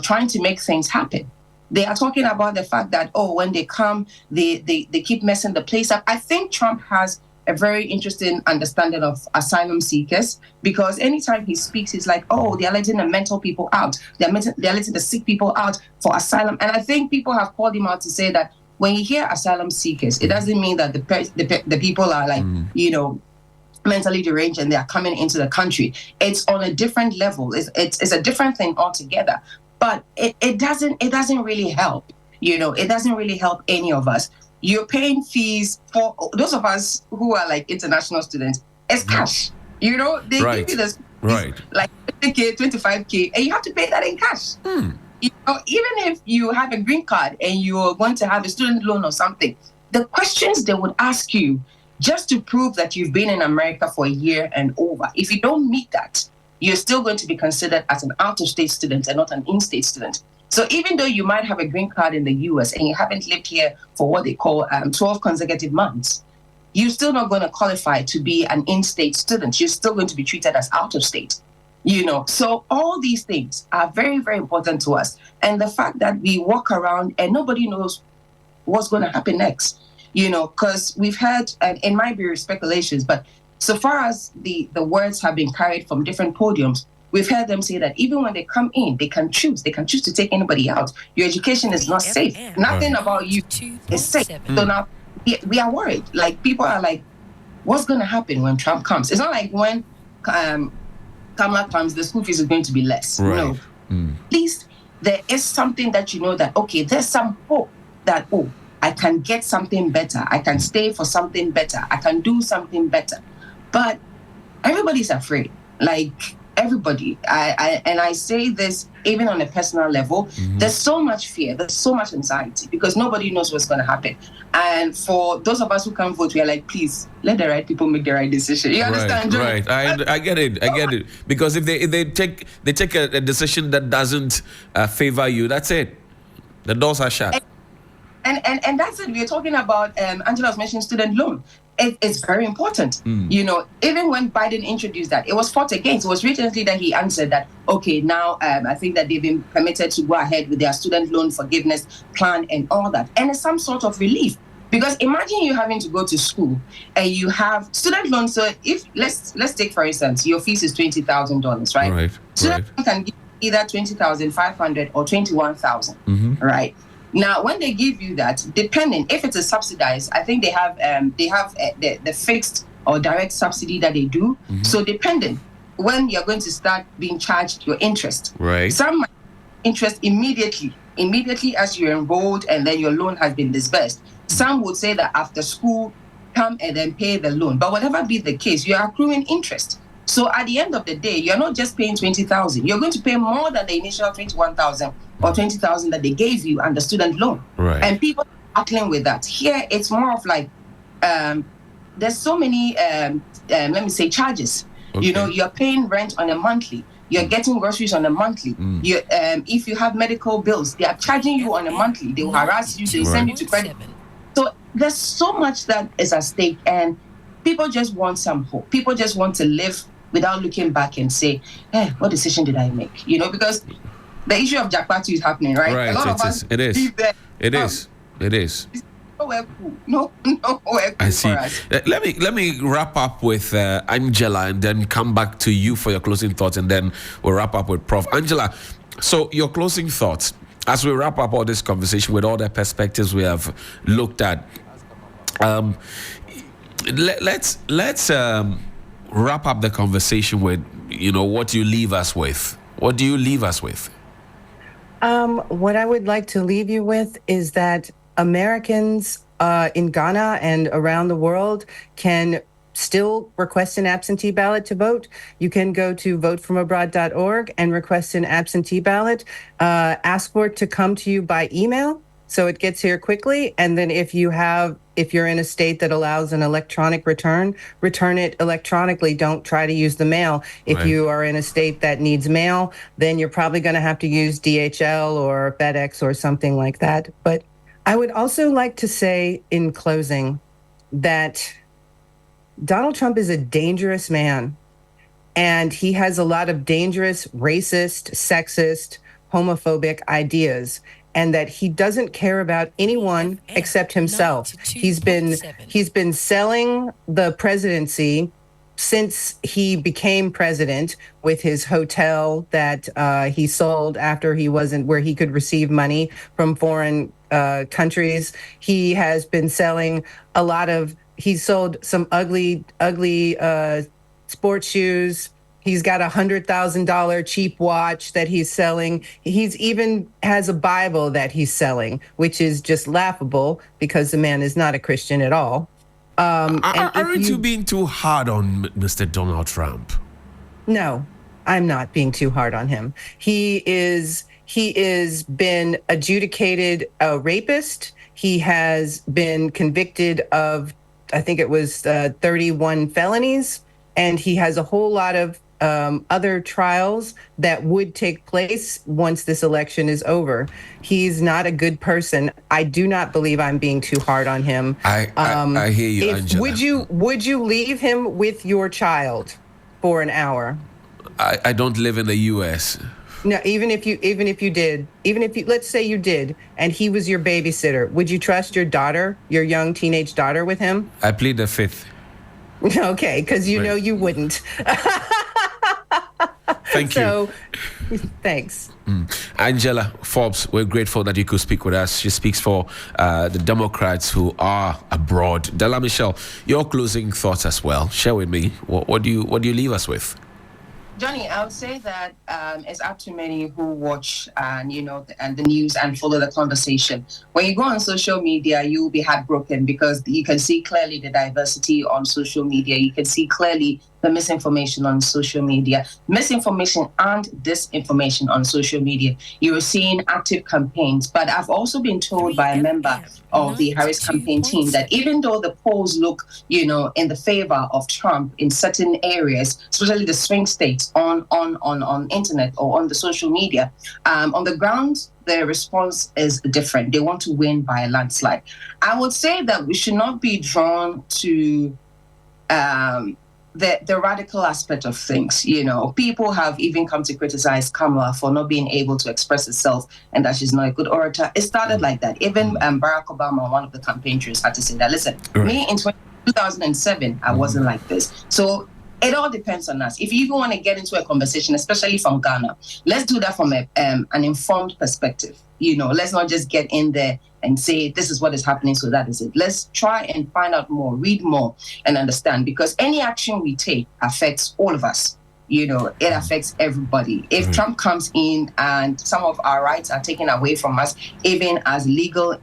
trying to make things happen. They are talking about the fact that, when they come, they keep messing the place up. I think Trump has a very interesting understanding of asylum seekers, because anytime he speaks, he's like, they're letting the mental people out. They're letting the sick people out for asylum. And I think people have called him out to say that when you hear asylum seekers, it doesn't mean that the people are mentally deranged and they are coming into the country. It's on a different level. It's a different thing altogether. But it doesn't really help It doesn't really help any of us. You're paying fees for those of us who are like international students. It's cash. They Right. give you this Right. like 50K, 25K, and you have to pay that in cash. Even if you have a green card and you're going to have a student loan or something, the questions they would ask you just to prove that you've been in America for a year and over, if you don't meet that, you're still going to be considered as an out-of-state student and not an in-state student. So even though you might have a green card in the US and you haven't lived here for what they call 12 consecutive months, you're still not going to qualify to be an in-state student. You're still going to be treated as out-of-state. So all these things are very, very important to us. And the fact that we walk around and nobody knows what's going to happen next, because we've heard, and it might be speculations, but so far as the words have been carried from different podiums, we've heard them say that even when they come in, they can choose to take anybody out. Your education is not safe. Nothing about you is safe. So now we are worried. Like, people are like, what's going to happen when Trump comes? It's not like when Kamala comes, the school fees is going to be less. Right. No. At least there is something that that, okay, there's some hope that, I can get something better. I can stay for something better. I can do something better. But everybody's afraid. Like, everybody. I say this even on a personal level. There's so much fear. There's so much anxiety because nobody knows what's going to happen. And for those of us who can't vote, we are like, please, let the right people make the right decision. You understand? Right. I get it. Because if they take a decision that doesn't favor you, that's it. The doors are shut. And that's it. We're talking about, Angela was mentioning student loan. It's very important. Even when Biden introduced that, it was fought against. It was recently that he answered that, okay, now I think that they've been permitted to go ahead with their student loan forgiveness plan and all that. And it's some sort of relief. Because imagine you having to go to school and you have student loans. So if let's take, for instance, your fees is $20,000, right? Right. Student loan can give either $20,500 or $21,000, right? Now, when they give you that, depending if it is subsidized, I think they have the fixed or direct subsidy that they do. So depending when you're going to start being charged your interest, right? Some interest immediately as you're enrolled and then your loan has been disbursed. Some would say that after school, come and then pay the loan. But whatever be the case, you're accruing interest. So at the end of the day, you're not just paying $20,000. You're going to pay more than the initial $21,000 or $20,000 that they gave you under student loan. Right. And people are tackling with that. Here, it's more of like there's so many, let me say, charges. Okay. You're paying rent on a monthly. You're getting groceries on a monthly. If you have medical bills, they are charging you on a monthly. They will harass you. They send you to credit. So there's so much that is at stake, and people just want some hope. People just want to live without looking back and say, what decision did I make? Because the issue of Jakpatu is happening, right? Right, A lot of us it is. live there. It is. Nowhere cool. Nowhere cool I see. for us. Let me wrap up with Angela and then come back to you for your closing thoughts, and then we'll wrap up with Prof. Angela, so your closing thoughts as we wrap up all this conversation with all the perspectives we have looked at. Let's wrap up the conversation with what you leave us with. What do you leave us with? What I would like to leave you with is that Americans in Ghana and around the world can still request an absentee ballot to vote. You can go to votefromabroad.org and request an absentee ballot. Ask for it to come to you by email so it gets here quickly. And then if you're in a state that allows an electronic return it electronically. Don't try to use the mail. If you are in a state that needs mail, then you're probably going to have to use DHL or FedEx or something like that. But I would also like to say in closing that Donald Trump is a dangerous man, and he has a lot of dangerous, racist, sexist, homophobic ideas, and that he doesn't care about anyone except himself. He's been selling the presidency since he became president with his hotel that he sold after he wasn't where he could receive money from foreign countries. He has been selling he sold some ugly sports shoes. He's got $100,000 cheap watch that he's selling. He's even has a Bible that he's selling, which is just laughable because the man is not a Christian at all. Aren't you being too hard on Mr. Donald Trump? No, I'm not being too hard on him. He is been adjudicated a rapist. He has been convicted of, I think it was 31 felonies, and he has a whole lot of other trials that would take place once this election is over. He's not a good person. I do not believe I'm being too hard on him. I hear you, Angela. Would you leave him with your child for an hour? I don't live in the U.S. No, even if you let's say you did, and he was your babysitter, would you trust your daughter, your young teenage daughter, with him? I plead the fifth. Okay, because you know you wouldn't. Thank you. So, thanks. Angela Forbes, we're grateful that you could speak with us. She speaks for the Democrats who are abroad. Della Michelle, your closing thoughts as well. Share with me. What do you leave us with? Johnny, I would say that it's up to many who watch and the news and follow the conversation. When you go on social media, you will be heartbroken because you can see clearly the diversity on social media. You can see clearly the misinformation on social media, misinformation and disinformation on social media. You're seeing active campaigns, but I've also been told by a member of the Harris campaign team that even though the polls look, in the favor of Trump in certain areas, especially the swing states on internet or on the social media, on the ground, the response is different. They want to win by a landslide. I would say that we should not be drawn to the radical aspect of things. People have even come to criticize Kamala for not being able to express herself and that she's not a good orator. It started like that. Even Barack Obama, one of the campaign trails, had to say that, listen, me in 2007, I wasn't like this. So it all depends on us. If you even want to get into a conversation, especially from Ghana, let's do that from an informed perspective. Let's not just get in there and say, this is what is happening, so that is it. Let's try and find out more, read more, and understand, because any action we take affects all of us. It affects everybody. If Trump comes in and some of our rights are taken away from us, even as legal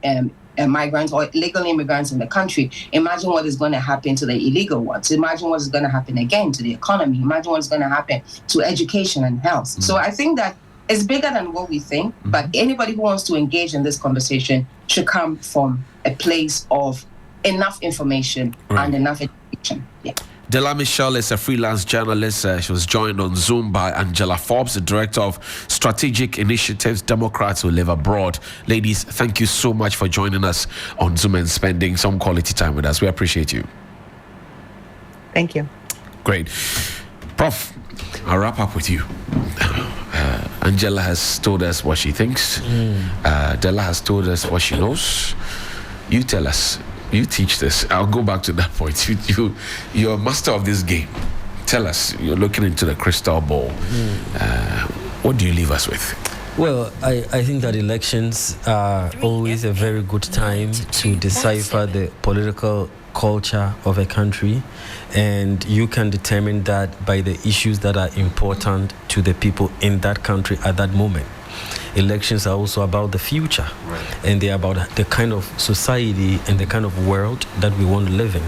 migrants or legal immigrants in the country, imagine what is going to happen to the illegal ones. Imagine what is going to happen again to the economy. Imagine what's going to happen to education and health. So I think that it's bigger than what we think, but anybody who wants to engage in this conversation should come from a place of enough information and enough education. Yeah. Della Michelle is a freelance journalist. She was joined on Zoom by Angela Forbes, the Director of Strategic Initiatives, Democrats Who Live Abroad. Ladies, thank you so much for joining us on Zoom and spending some quality time with us. We appreciate you. Thank you. Great. Prof, I'll wrap up with you. Angela has told us what she thinks. Della has told us what she knows. You tell us. You teach this. I'll go back to that point. You're a master of this game. Tell us. You're looking into the crystal ball. What do you leave us with? Well, I think that elections are always a very good time to decipher the political culture of a country, and you can determine that by the issues that are important to the people in that country at that moment. Elections are also about the future, and they're about the kind of society and the kind of world that we want to live in.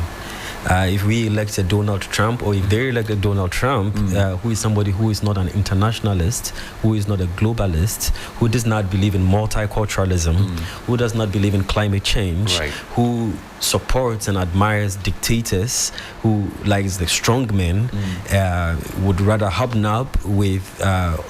If we elect a Donald Trump, or if they elect a Donald Trump, who is somebody who is not an internationalist, who is not a globalist, who does not believe in multiculturalism, who does not believe in climate change, who supports and admires dictators, who likes the strong men, would rather hobnob with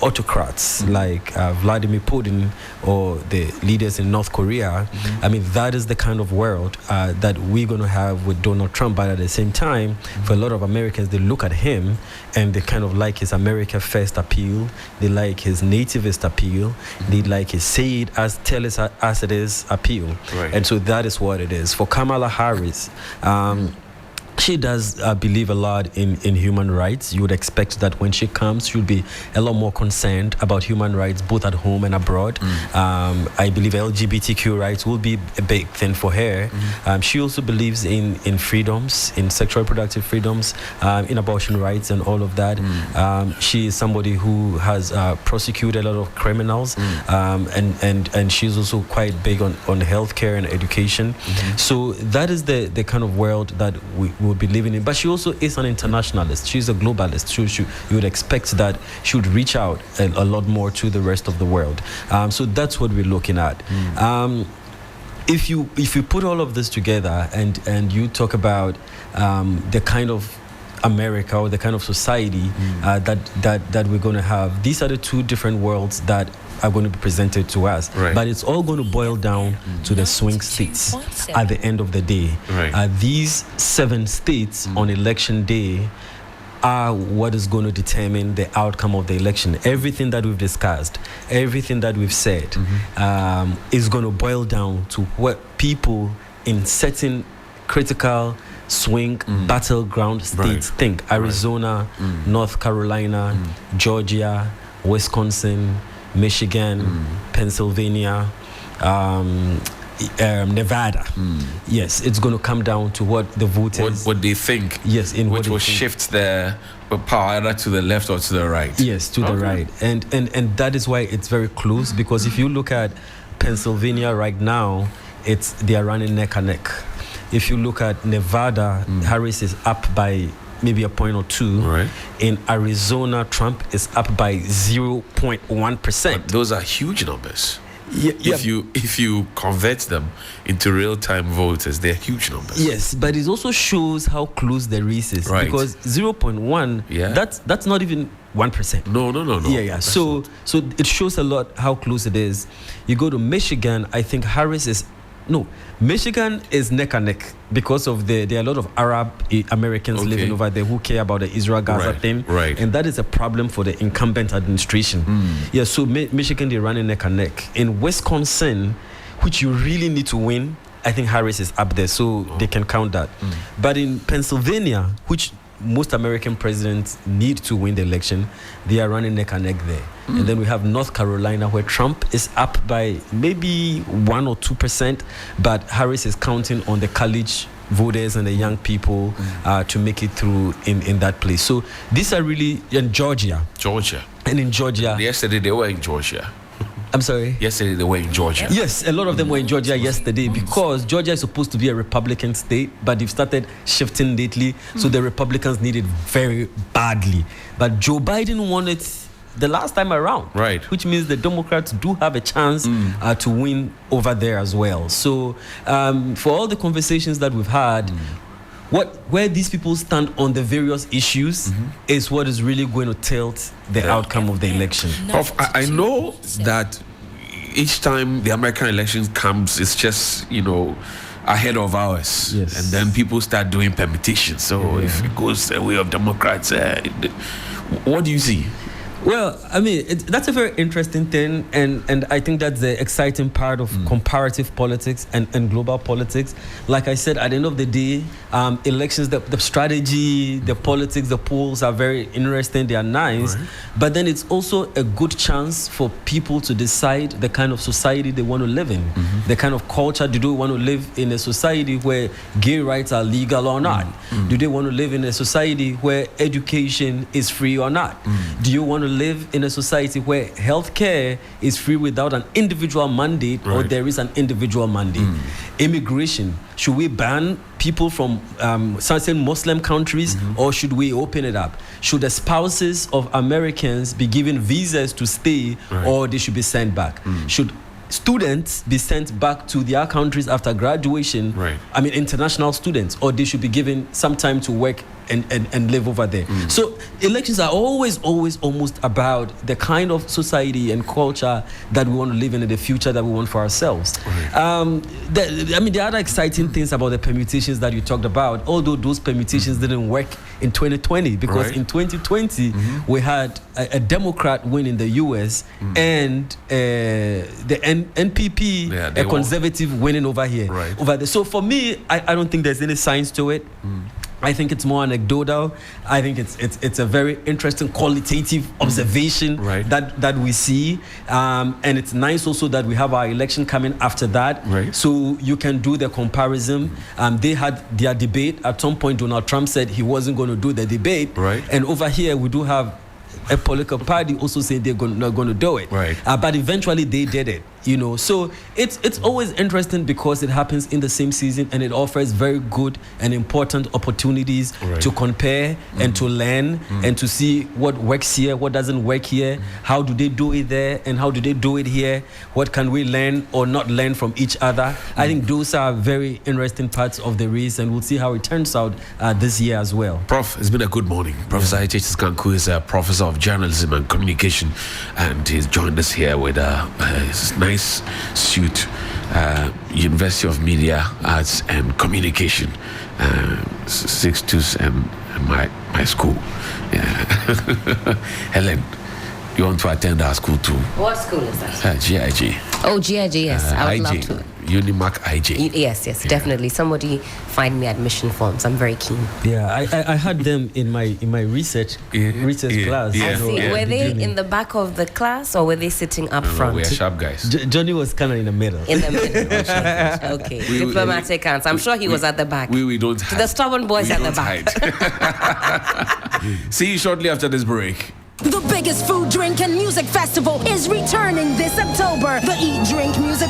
autocrats like Vladimir Putin or the leaders in North Korea. I mean, that is the kind of world that we're going to have with Donald Trump. But at the same time, for a lot of Americans, they look at him and they kind of like his America First appeal. They like his nativist appeal. They like his say it as tell it as it is appeal. And so that is what it is. For Kamala Harris, She does believe a lot in human rights. You would expect that when she comes, she'll be a lot more concerned about human rights, both at home and abroad. I believe LGBTQ rights will be a big thing for her. She also believes in freedoms, in sexual reproductive freedoms, in abortion rights and all of that. She is somebody who has prosecuted a lot of criminals, and she's also quite big on healthcare and education. So that is the kind of world that we will be living in. But she also is an internationalist. She's a globalist. You would expect that she would reach out a lot more to the rest of the world. So that's what we're looking at. If you put all of this together and you talk about the kind of America or the kind of society that we're going to have, these are the two different worlds that are going to be presented to us. Right. But it's all going to boil down to the swing states at the end of the day. Right. These 7 states on election day are what is going to determine the outcome of the election. Everything that we've discussed, everything that we've said is going to boil down to what people in certain critical swing battleground states think. Arizona, North Carolina, Georgia, Wisconsin, Michigan, Pennsylvania, Nevada. Yes, it's going to come down to what the voters... What they think. Yes, in which what will they think. shift the power either to the left or to the right. Yes, to the right. And that is why it's very close, because if you look at Pennsylvania right now, they are running neck and neck. If you look at Nevada, Harris is up by maybe a point or two. Right. In Arizona, Trump is up by 0.1%. Those are huge numbers. Yeah. If you convert them into real-time voters, they're huge numbers. Yes, but it also shows how close the race is. Right. Because 0.1, that's not even 1%. No. Yeah. So it shows a lot how close it is. You go to Michigan, I think Michigan is neck and neck because of there are a lot of Arab Americans living over there who care about the Israel-Gaza thing. Right. And that is a problem for the incumbent administration. Yeah, so Michigan, they're running neck and neck. In Wisconsin, which you really need to win, I think Harris is up there, so they can count that. But in Pennsylvania, which most American presidents need to win the election, they are running neck and neck there. And then we have North Carolina, where Trump is up by maybe 1 or 2%, but Harris is counting on the college voters and the young people to make it through in that place. So these are really in Georgia. And in Georgia. Yesterday they were in Georgia. I'm sorry? Yesterday they were in Georgia. Yes, a lot of them were in Georgia yesterday because Georgia is supposed to be a Republican state, but they've started shifting lately, so the Republicans need it very badly. But Joe Biden won it the last time around, right? Which means the Democrats do have a chance to win over there as well. So for all the conversations that we've had, where these people stand on the various issues is what is really going to tilt the outcome of the election. Prof, I know that each time the American election comes, it's just, ahead of ours. Yes. And then people start doing permutations. So if it goes the way of Democrats, what do you see? Well, I mean, that's a very interesting thing, and I think that's the exciting part of comparative politics and global politics. Like I said, at the end of the day, elections, the strategy, the politics, the polls are very interesting, they are nice, but then it's also a good chance for people to decide the kind of society they want to live in, the kind of culture. Do they want to live in a society where gay rights are legal or not? Do they want to live in a society where education is free or not? Do you want to live in a society where healthcare is free without an individual mandate, or there is an individual mandate? Immigration, should we ban people from certain Muslim countries, or should we open it up? Should the spouses of Americans be given visas to stay, or they should be sent back? Should students be sent back to their countries after graduation? I mean, international students, or they should be given some time to work and live over there. So elections are always almost about the kind of society and culture that we want to live in the future that we want for ourselves. The other exciting things about the permutations that you talked about, although those permutations didn't work in 2020, because in 2020 we had a Democrat win in the US and the NPP, a conservative winning over here. Over there. So for me, I don't think there's any science to it. I think it's more anecdotal. I think it's a very interesting qualitative observation that we see, and it's nice also that we have our election coming after that. Right. So you can do the comparison. They had their debate. At some point, Donald Trump said he wasn't going to do the debate. Right. And over here, we do have a political party also saying they're not going to do it. Right. But eventually they did it, So it's always interesting because it happens in the same season, and it offers very good and important opportunities to compare and to learn and to see what works here, what doesn't work here, how do they do it there, and how do they do it here, what can we learn or not learn from each other. I think those are very interesting parts of the race, and we'll see how it turns out this year as well. Prof, it's been a good morning. Professor H.H. Kanku is a professor of journalism and communication, and he's joined us here with his nice suit, University of Media, Arts and Communication, 6-2 and my school. Yeah. Helen, you want to attend our school too? What school is that? GIG. Oh, GIG, yes. I would love to. Unimark IG. Yes, definitely. Somebody find me admission forms. I'm very keen. Yeah, I had them in my research class. I see. Were they in the back of the class or were they sitting up front? We are sharp guys. Johnny was kind of in the middle. In the middle. Okay. Diplomatic answer. I'm sure he was at the back. We don't hide. The stubborn boys at the back. See you shortly after this break. The biggest food, drink, and music festival is returning this October. The Eat, Drink, Music